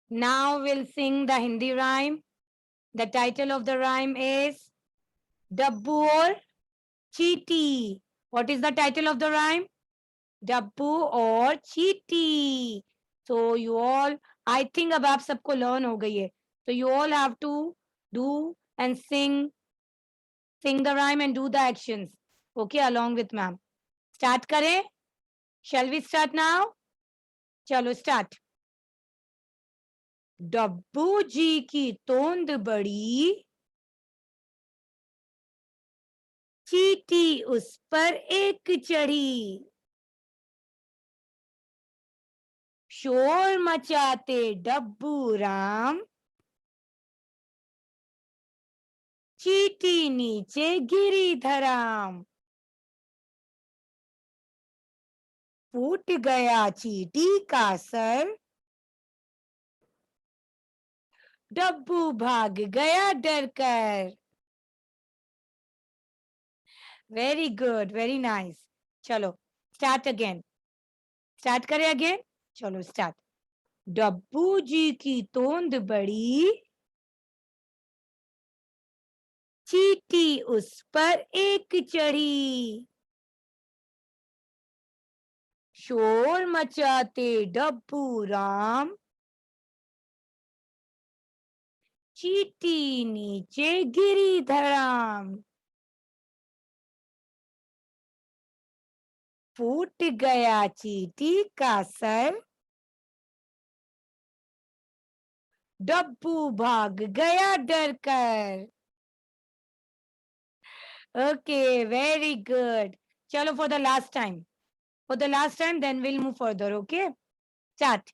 Now we'll sing the Hindi rhyme. The title of the rhyme is Dabbu or Cheeti. What is the title of the rhyme? Dabbu or Cheeti. So you all, I think अब आप सबको learn हो गई है. So you all have to do and sing the rhyme and do the actions. Okay, along with ma'am. Start करें? Shall we start now? चलो start. डब्बू जी की तोंद बड़ी, चींटी उस पर एक चढ़ी, शोर मचाते डब्बू राम, चींटी नीचे गिरी धराम, फूट गया चींटी का सर, डब्बू भाग गया डर कर. Very good, very nice. चलो स्टार्ट अगेन. स्टार्ट करें अगेन. चलो स्टार्ट. डब्बू जी की तोंद बड़ी, चींटी उस पर एक चढ़ी, शोर मचाते डब्बू राम, चींटी नीचे गिरी धड़ाम, फूट गया चींटी का सर, डब्बू भाग गया डर कर. Okay, very good. चलो for the last time. For the last time, then we'll move further. Okay, start.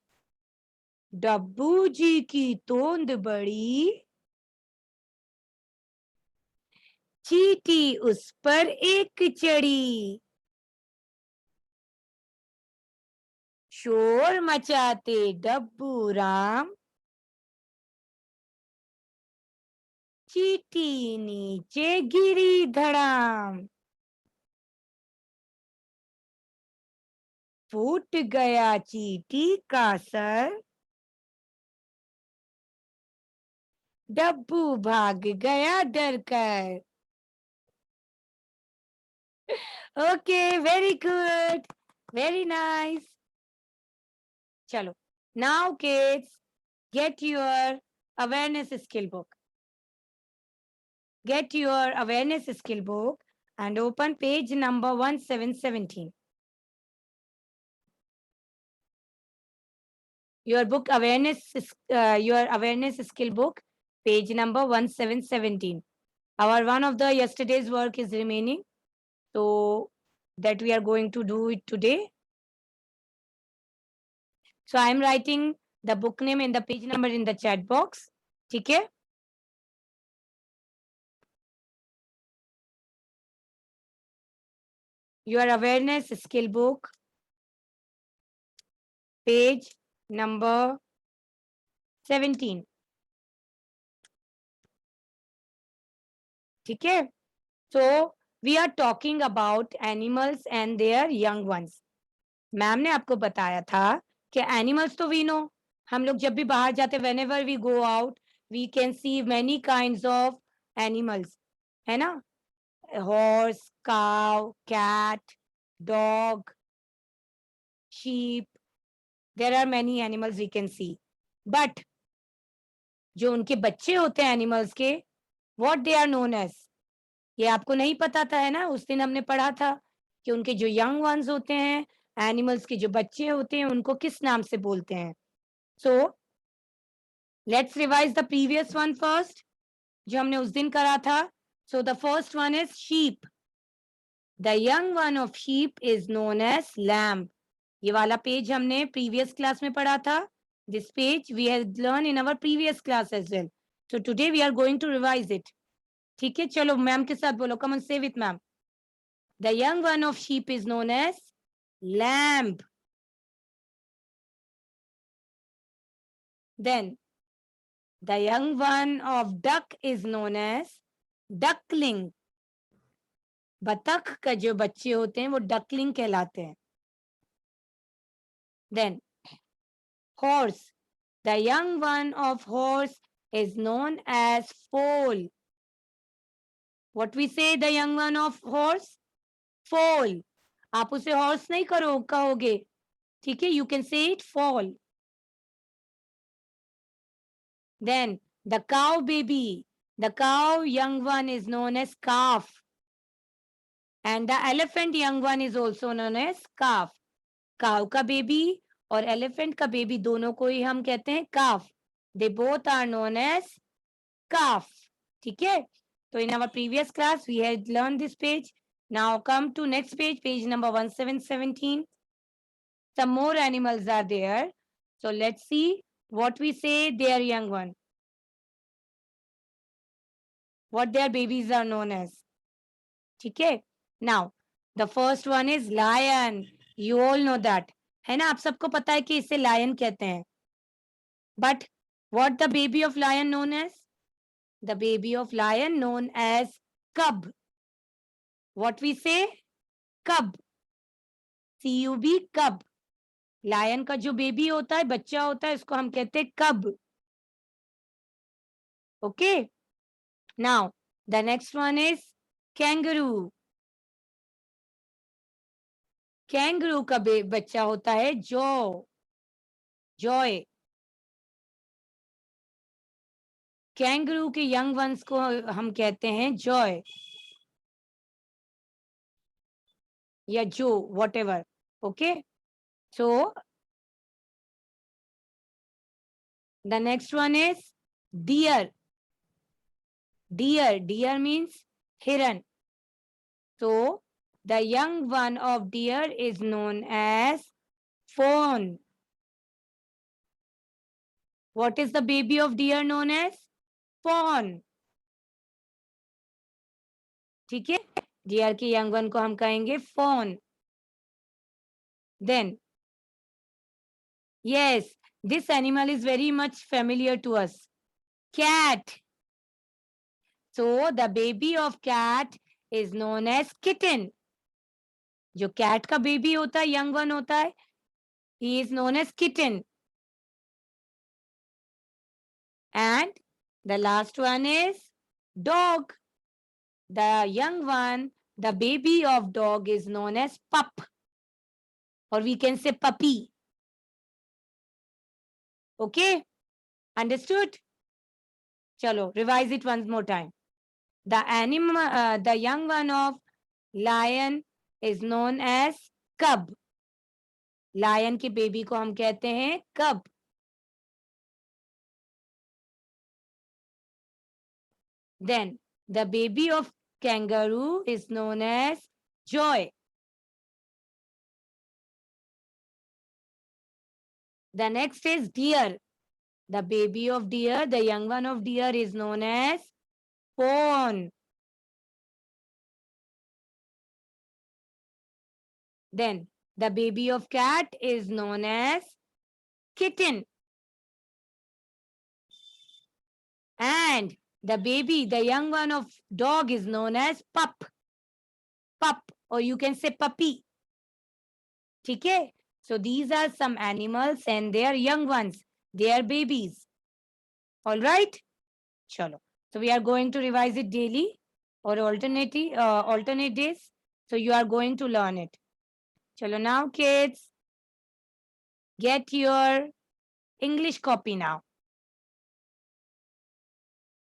डब्बू जी की तोंद बड़ी, चींटी उस पर एक चढ़ी, शोर मचाते डब्बू राम, चींटी नीचे गिरी धड़ाम, फूट गया चींटी का सर, डब्बू भाग गया डर कर. Okay, very good, very nice. चलो, now kids, get your awareness skill book. Get your awareness skill book and open page number 1717. Your book your awareness skill book, page number 1717. Our one of the yesterday's work is remaining, so that we are going to do it today. So I am writing the book name and the page number in the chat box. ठीक है? Your awareness skill book, page number 17. ठीक है? So we are talking about animals and their young ones. Ma'am ने आपको बताया था कि animals तो वी नो, हम लोग जब भी बाहर जाते, whenever we go out, we can see many kinds of animals, है ना? Horse, cow, cat, dog, sheep. There are many animals we can see. But जो उनके बच्चे होते हैं एनिमल्स के, what they are known as, ये आपको नहीं पता था, है ना? उस दिन हमने पढ़ा था कि उनके जो यंग वंस होते हैं, एनिमल्स के जो बच्चे होते हैं, उनको किस नाम से बोलते हैं. So let's revise the previous one first, जो हमने उस दिन करा था. So the first one is sheep. The young one of sheep is known as lamb. ये वाला पेज हमने प्रीवियस क्लास में पढ़ा था. This page we have learn in our previous class as well. So today we are going to revise it. ठीक है, चलो ma'am के साथ बोलो. कम ऑन, से with ma'am. The young one of sheep is known as lamb. Then the young one of duck is known as duckling. बतख का जो बच्चे होते हैं वो डकलिंग कहलाते हैं. Then horse. The young one of horse is known as foal. What we say, the young one of horse? Foal. आप उसे horse नहीं कहोगे, ठीक है? You can say it foal. Then the cow baby. The cow young one is known as calf. And the elephant young one is also known as calf. Cow का baby और elephant का baby दोनों को ही हम कहते हैं calf. They both are known as calf. ठीक है? So in our previous class we had learned this page. Now come to next page, page number 1717. Some more animals are there. So let's see what we say their young one. What their babies are known as. ठीक है? Now the first one is lion. You all know that. है ना? आप सबको पता है कि इसे lion कहते हैं. But what the baby of lion known as? The baby of lion known as cub. What we say? Cub. C-U-B, cub. Lion का जो baby होता है, बच्चा होता है, इसको हम कहते हैं cub. Okay? Now, the next one is kangaroo. Kangaroo का बच्चा होता है joy. Kangaroo के young ones को हम कहते हैं joy. या जो, whatever. Okay? So, the next one is deer. Deer means heron. So, the young one of deer is known as fawn. What is the baby of deer known as? Fawn. ठीक है? Deer के young one को हम कहेंगे fawn. Then, yes, this animal is very much familiar to us. Cat. So, the baby of cat is known as kitten. जो cat का baby होता है, young one होता है, he is known as kitten. And the last one is dog. The young one, the baby of dog is known as pup. Or we can say puppy. Okay? Understood? Chalo, revise it once more time. The young one of lion is known as cub. Lion के baby को हम कहते हैं cub. Then the baby of kangaroo is known as joy. The next is deer. The baby of deer, the young one of deer is known as fawn. Then the baby of cat is known as kitten. And the baby, the young one of dog is known as pup. Pup, or you can say puppy. Okay? So these are some animals and their young ones, their babies. All right? Chalo. So we are going to revise it daily or alternate days. So you are going to learn it. Chalo now, kids, get your English copy now.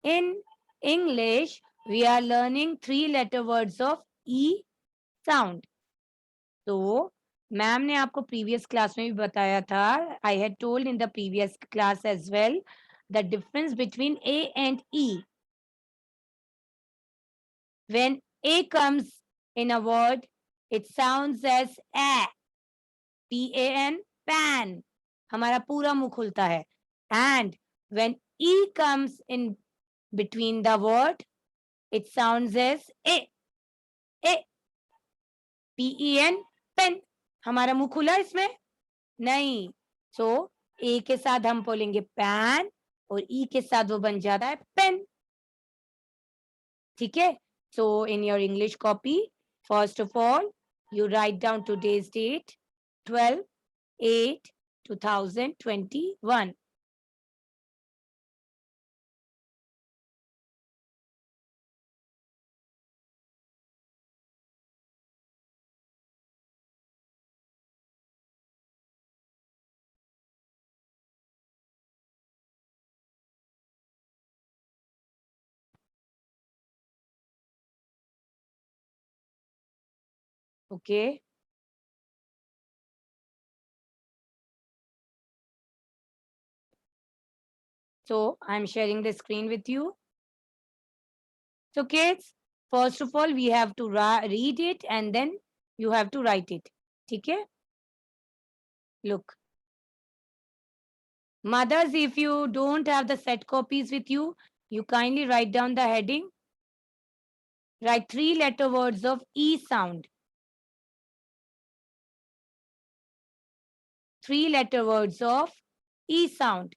In English, we are learning 3-letter words of E sound. So, ma'am ने आपको previous class में भी बताया था, I had told in the previous class as well, the difference between A and E. When A comes in a word, it sounds as A. P-A-N, pan. हमारा पूरा मुंह खुलता है. And when E comes in between the word, it sounds as A. A. P-E-N, pen. हमारा मुंह खुला इसमें? नहीं. So, A के साथ हम बोलेंगे pan और E के साथ वो बन जाता है pen. ठीक है? So, in your English copy, first of all, you write down today's date, 12/8/2021. Okay. So I'm sharing the screen with you. So kids, first of all, we have to read it and then you have to write it. Okay? Look. Mothers, if you don't have the set copies with you, you kindly write down the heading. Write 3-letter words of E sound. 3-letter words of E sound.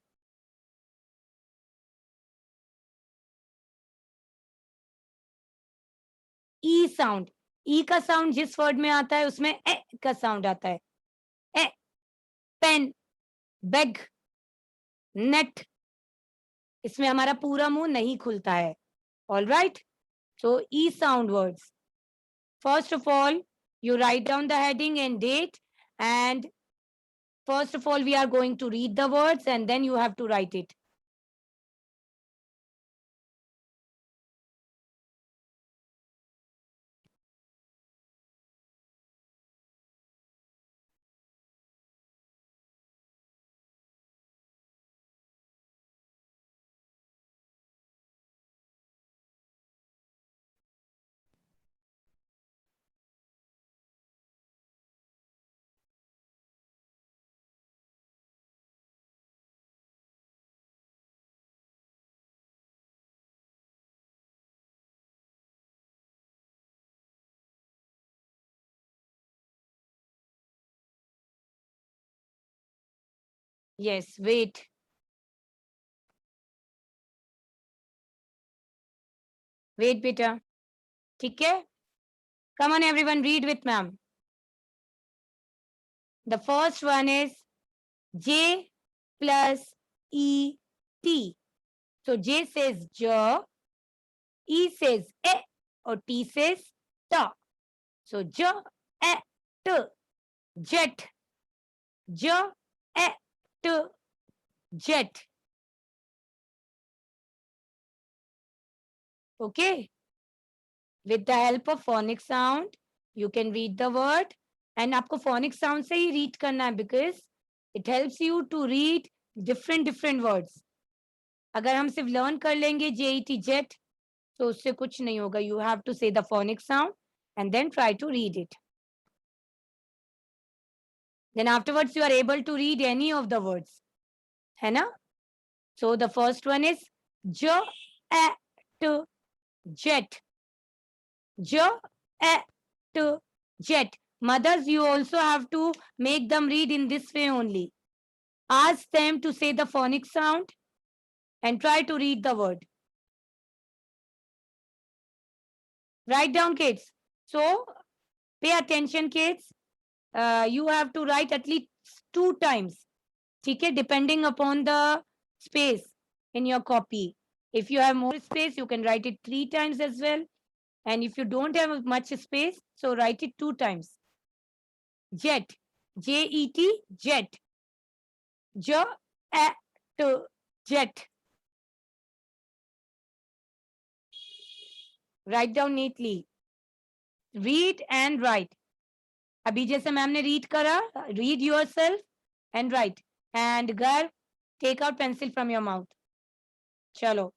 E sound. E का sound जिस word में आता है उसमें ए का sound आता है. ए, pen, bag, net. इसमें हमारा पूरा मुंह नहीं खुलता है. All right? So E sound words. First of all, you write down the heading and date, and first of all, we are going to read the words and then you have to write it. Yes, wait. Wait, beta. ठीक है? Come on, everyone, read with ma'am. The first one is J plus E T. So J says J, E says E, or T says ta. So J, E, T, jet. J, E, T, jet. Okay? With the help of phonic sound, you can read the word. And आपको phonic sound से ही read करना है because it helps you to read different words. अगर हम सिर्फ learn कर लेंगे JET jet, तो उससे कुछ नहीं होगा. You have to say the phonic sound and then try to read it. Then afterwards you are able to read any of the words. है ना? So the first one is J, E, T, jet. J, E, T, jet. Mothers, you also have to make them read in this way only. Ask them to say the phonic sound and try to read the word. Write down, kids. So, pay attention, kids. You have to write at least 2 times. Okay, depending upon the space in your copy. If you have more space, you can write it 3 times as well. And if you don't have much space, so write it 2 times. Jet. J-E-T, jet. J-E-T, jet. Write down neatly. Read and write. अभी जैसे ma'am ने read करा, read yourself and write. And girl, take out pencil from your mouth. चलो.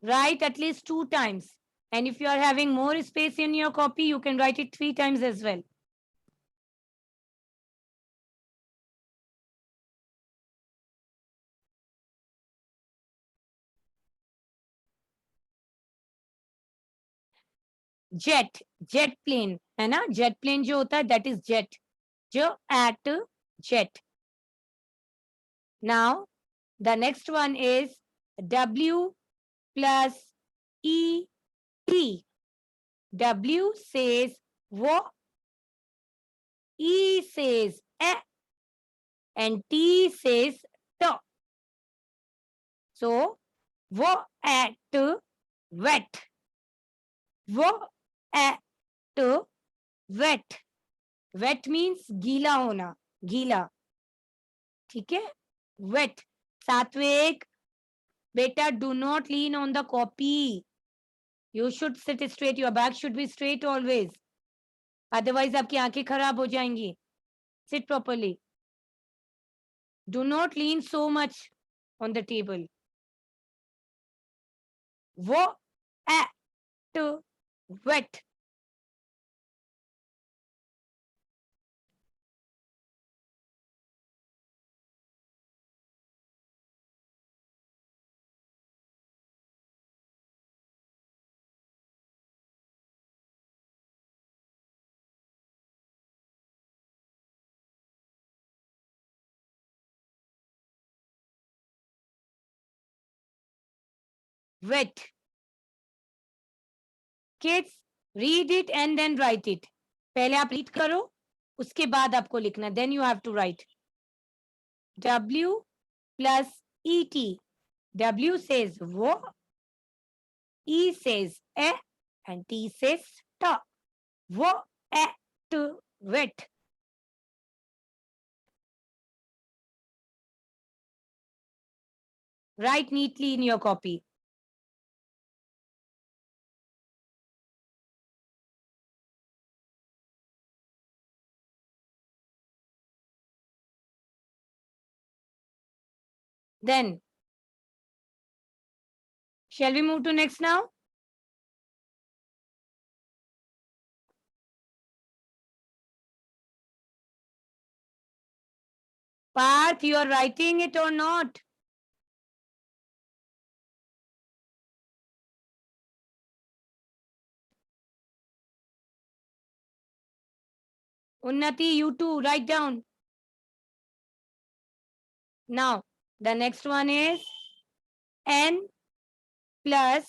Write at least 2 times. And if you are having more space in your copy, you can write it 3 times as well. Jet, jet plane, है ना? Jet plane जो होता है, that is jet. जो at jet. Now, the next one is W plus E T. W says wo, E says e, and T says to. So, wo at wet. Wo at wet. Wet means गीला होना, गीला. ठीक है? Wet. साथ में एक Beta, do not lean on the copy. You should sit straight. Your back should be straight always. Otherwise, आपकी आंखें खराब हो जाएंगी. Sit properly. Do not lean so much on the table. वो at wet. Wet. Kids, read it and then write it. पहले आप read करो, उसके बाद आपको लिखना. Then you have to write. W plus ET. W says wo, E says e, and T says ta. Wo at wet. Write neatly in your copy. Then, shall we move to next now? Parth, you are writing it or not? Unnati, you too, write down. Now, the next one is N plus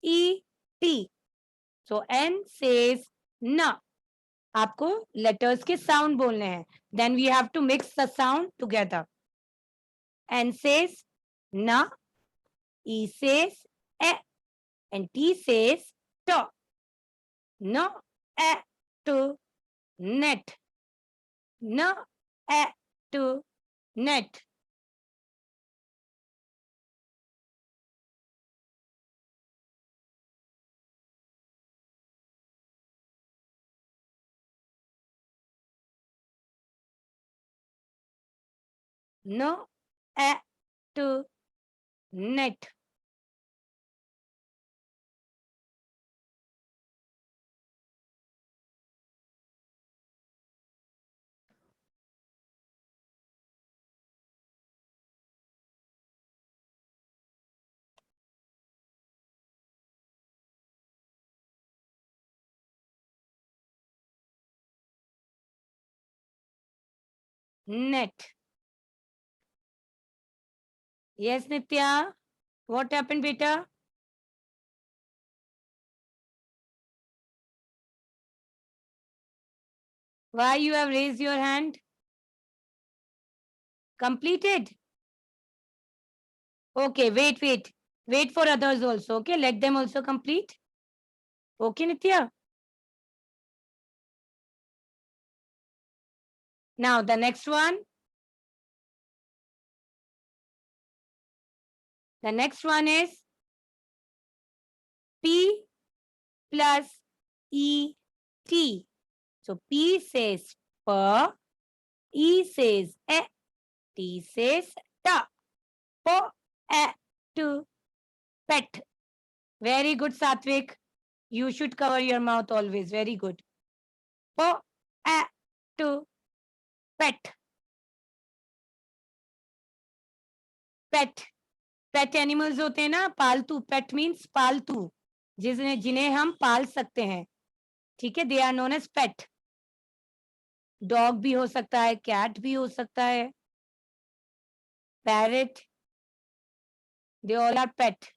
ET. So N says na. आपको letters के sound बोलने हैं. Then we have to mix the sound together. N says na, E says e, and T says to. No, e, to, net. No, e, to, net. No, e, to, net. Net. Yes, Nitya. What happened, beta? Why you have raised your hand? Completed? Okay, wait. Wait for others also, okay? Let them also complete. Okay, Nitya? Now, the next one. The next one is P plus ET. So, P says per, E says e, T says ta. Po, e, to, pet. Very good, Satvik. You should cover your mouth always. Very good. Po, e, to, pet. Pet. Pet animals होते हैं ना, पालतू. पेट means पालतू, जिन्हें हम पाल सकते हैं. ठीक है, they are known as pet. Dog भी हो सकता है, कैट भी हो सकता है, parrot, they all are pet.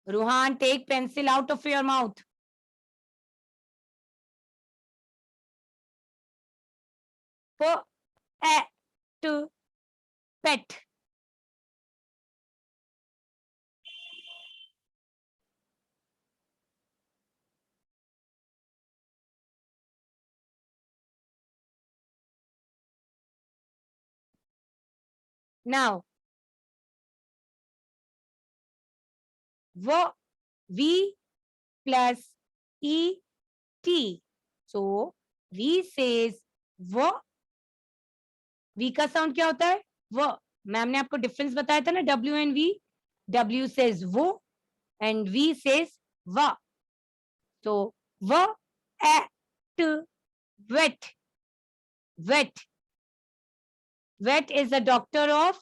Ruhan, take pencil out of your mouth. Po, e, to, pet. Now, V plus ET. So, V says V का sound क्या होता है? व. मैम ने आपको डिफरेंस बताया था ना, W and V. W says वो and V says वा. So, at wet. Wet. Vet is the doctor of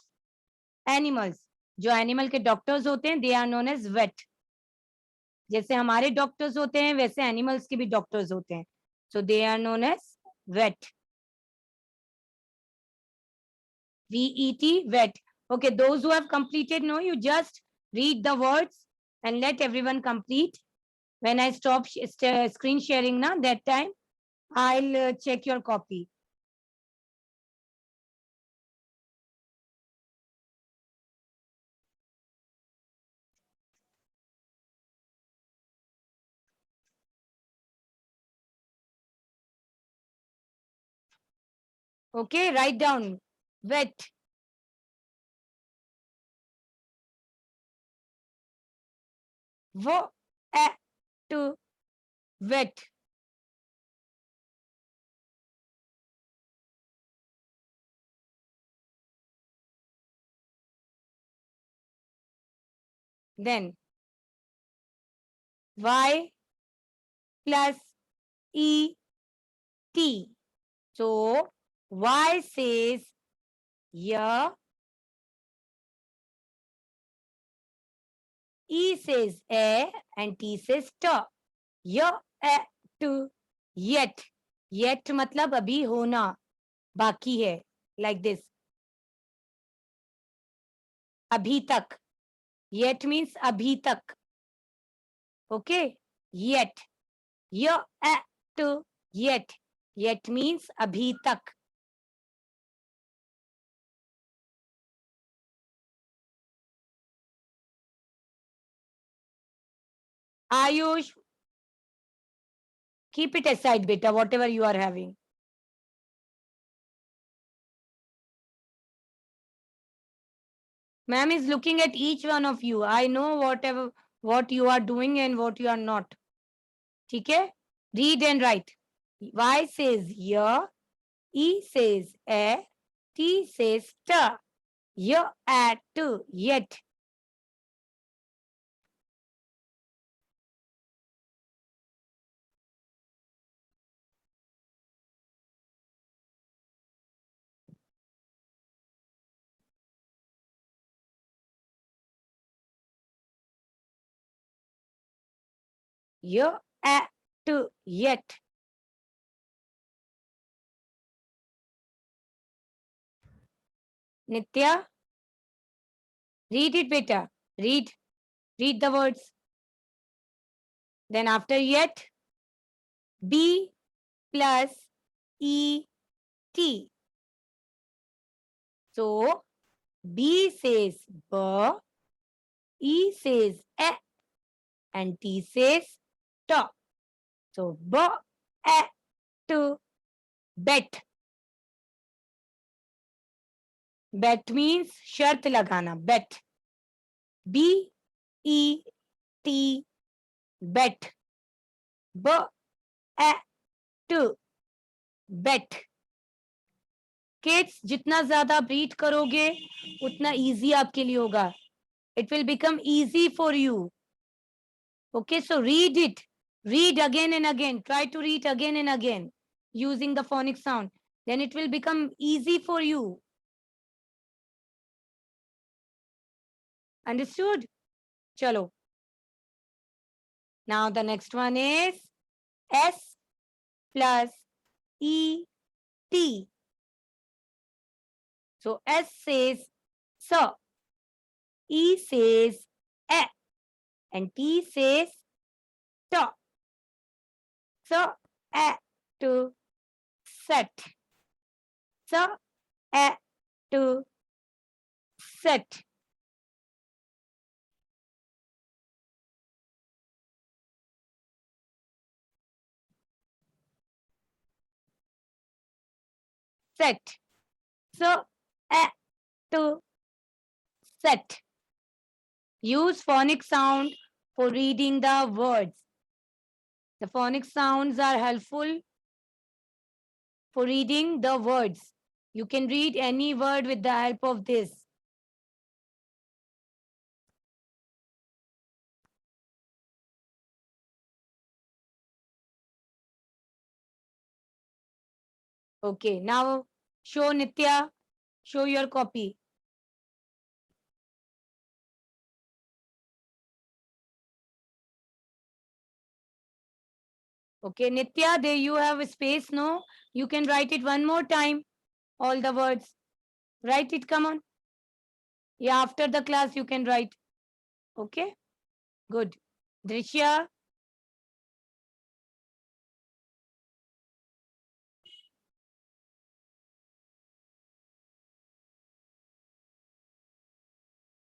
animals. जो एनिमल के डॉक्टर्स होते हैं, they are known as vet. जैसे हमारे डॉक्टर्स होते हैं वैसे एनिमल्स के भी डॉक्टर्स होते हैं. So they are known as vet. VET, vet. Okay, those who have completed, no, you just read the words and let everyone complete. When I stop screen sharing, na, that time I'll check your copy. Okay, write down vet. Wo to vet. Then Y plus ET. So Y says yeah, E says a, and T says ta. Yeah, to yet. Yet मतलब अभी होना बाकी है. Like this. अभी तक. Yet means अभी तक. Okay? Yet. Yeah, to yet. Yet means अभी तक. Ayush, keep it aside, beta, whatever you are having. Ma'am is looking at each one of you. I know what you are doing and what you are not. ठीक है? Read and write. Y says yeah, E says a, T says ta. Yeah, at to yet. Yeah, at to yet. Nitya, read it, beta. Read. Read the words. Then after yet, B plus E T. So B says B, E says a, and T says ta. So B a to bet. Bet means शर्त लगाना. Bet. B E T bet. B a to bet. Kids, जितना ज्यादा read करोगे उतना easy आपके लिए होगा. It will become easy for you. Okay, so read it. Read again and again. Try to read again and again using the phonic sound. Then it will become easy for you. Understood? Chalo. Now the next one is S plus E T. So S says so, E says a, and T says to. So a to set. So a to set. Set. So a to Set. Use phonic sound for reading the words. The phonic sounds are helpful for reading the words. You can read any word with the help of this. Okay, now show Nitya, show your copy. Okay, Nitya, there you have a space, no? You can write it one more time, all the words. Write it, come on. Yeah, after the class you can write. Okay, good. Drishya.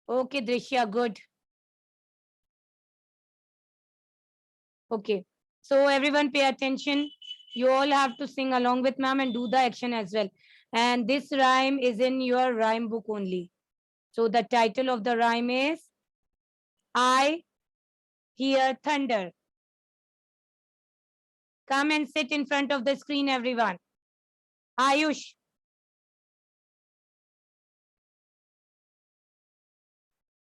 Okay, Drishya, good. Okay, so everyone pay attention. You all have to sing along with ma'am and do the action as well. And this rhyme is in your rhyme book only. So the title of the rhyme is I Hear Thunder. Come and sit in front of the screen, everyone. Ayush.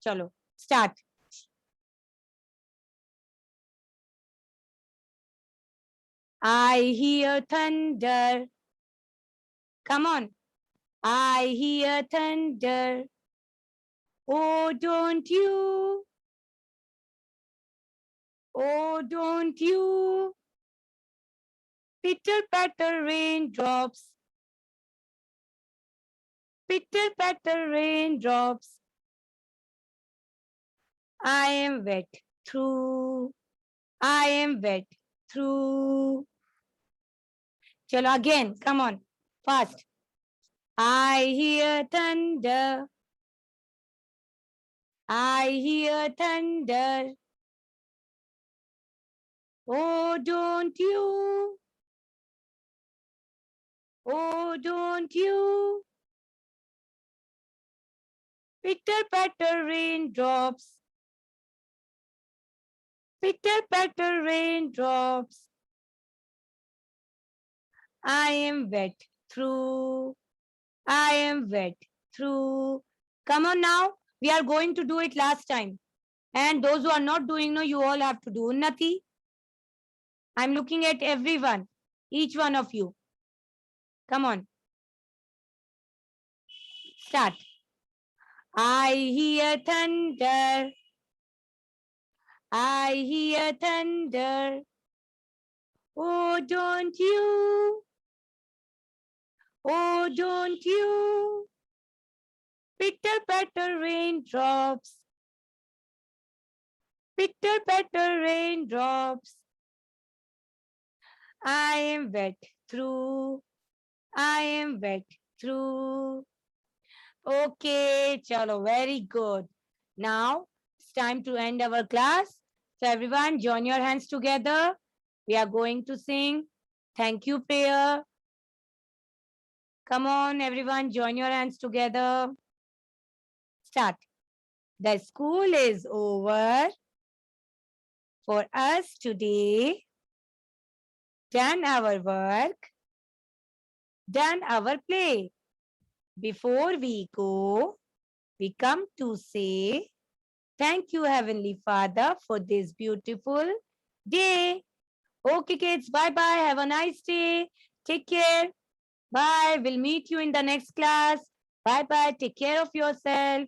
Chalo, start. I hear thunder. Come on. I hear thunder. Oh, don't you? Oh, don't you? Pitter patter raindrops. Pitter patter raindrops. I am wet through. I am wet through. Chalo again. Come on. Fast. I hear thunder. I hear thunder. Oh, don't you? Oh, don't you? Pitter patter raindrops. Pitter patter raindrops. I am wet through. I am wet through. Come on now. We are going to do it last time. And those who are not doing, no, you all have to do. Unnati. I'm looking at everyone. Each one of you. Come on. Start. I hear thunder. I hear thunder. Oh, don't you? Oh, don't you? Pitter patter raindrops. Pitter patter raindrops. I am wet through. I am wet through. Okay, chalo, very good. Now it's time to end our class. So everyone, join your hands together. We are going to sing thank you prayer. Come on, everyone, join your hands together. Start. The school is over for us today. Done our work. Done our play. Before we go, we come to say, thank you, Heavenly Father, for this beautiful day. Okay, kids, bye-bye. Have a nice day. Take care. Bye. We'll meet you in the next class. Bye-bye. Take care of yourself.